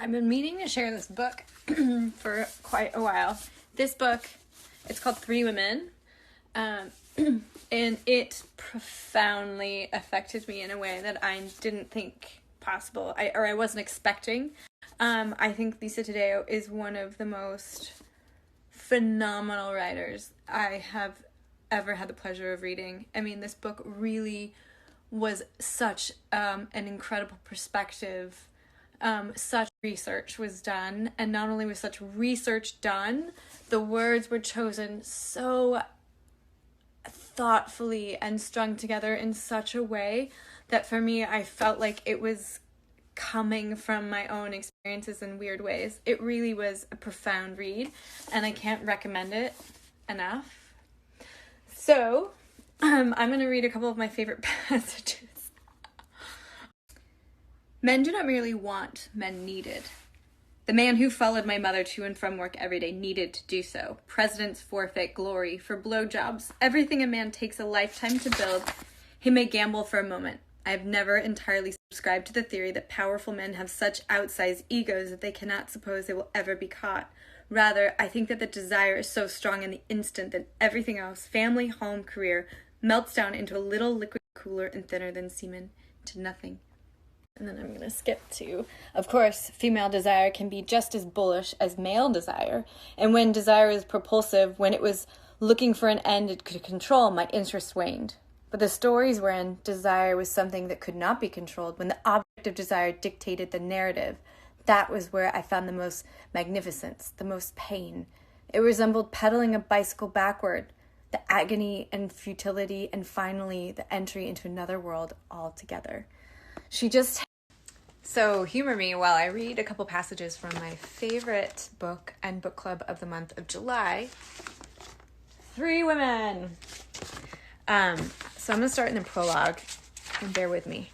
I've been meaning to share this book for quite a while. This book, it's called Three Women, and it profoundly affected me in a way that I didn't think possible, I wasn't expecting. I think Lisa Taddeo is one of the most phenomenal writers I have ever had the pleasure of reading. I mean, this book really was such an incredible perspective. Such research was done, and not only was such research done, the words were chosen so thoughtfully and strung together in such a way that for me, I felt like it was coming from my own experiences in weird ways. It really was a profound read, and I can't recommend it enough. So, I'm going to read a couple of my favorite passages. Men do not merely want, men needed. The man who followed my mother to and from work every day needed to do so. Presidents forfeit glory for blowjobs. Everything a man takes a lifetime to build, he may gamble for a moment. I have never entirely subscribed to the theory that powerful men have such outsized egos that they cannot suppose they will ever be caught. Rather, I think that the desire is so strong in the instant that everything else, family, home, career, melts down into a little liquid cooler and thinner than semen, to nothing. And then I'm going to skip to, of course, female desire can be just as bullish as male desire. And when desire is propulsive, when it was looking for an end it could control, my interest waned. But the stories wherein desire was something that could not be controlled, when the object of desire dictated the narrative, that was where I found the most magnificence, the most pain. It resembled pedaling a bicycle backward, the agony and futility, and finally the entry into another world altogether. So humor me while I read a couple passages from my favorite book and book club of the month of July, Three Women. So I'm going to start in the prologue, and bear with me.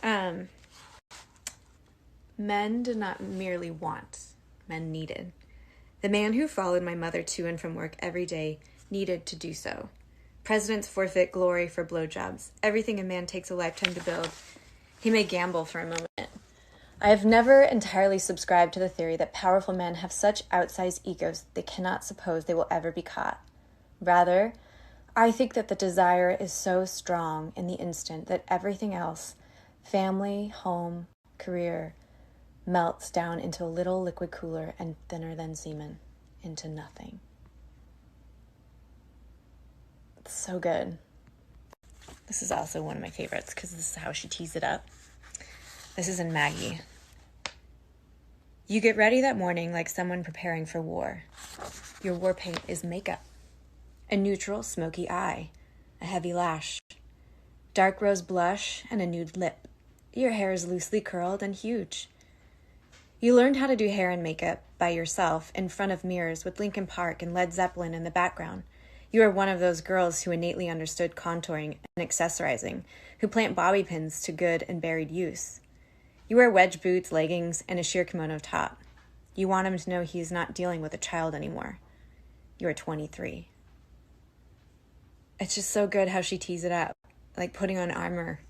Men did not merely want, men needed. The man who followed my mother to and from work every day needed to do so. Presidents forfeit glory for blowjobs. Everything a man takes a lifetime to build, he may gamble for a moment. I have never entirely subscribed to the theory that powerful men have such outsized egos they cannot suppose they will ever be caught. Rather, I think that the desire is so strong in the instant that everything else, family, home, career, melts down into a little liquid cooler and thinner than semen, into nothing. It's so good. This is also one of my favorites because this is how she tees it up. This is in Maggie. You get ready that morning like someone preparing for war. Your war paint is makeup. A neutral, smoky eye. A heavy lash. Dark rose blush and a nude lip. Your hair is loosely curled and huge. You learned how to do hair and makeup by yourself in front of mirrors with Linkin Park and Led Zeppelin in the background. You are one of those girls who innately understood contouring and accessorizing, who plant bobby pins to good and buried use. You wear wedge boots, leggings, and a sheer kimono top. You want him to know he is not dealing with a child anymore. You are 23. It's just so good how she tees it up, like putting on armor.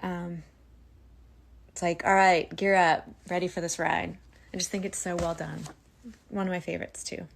It's like, all right, gear up, ready for this ride. I just think it's so well done. One of my favorites, too.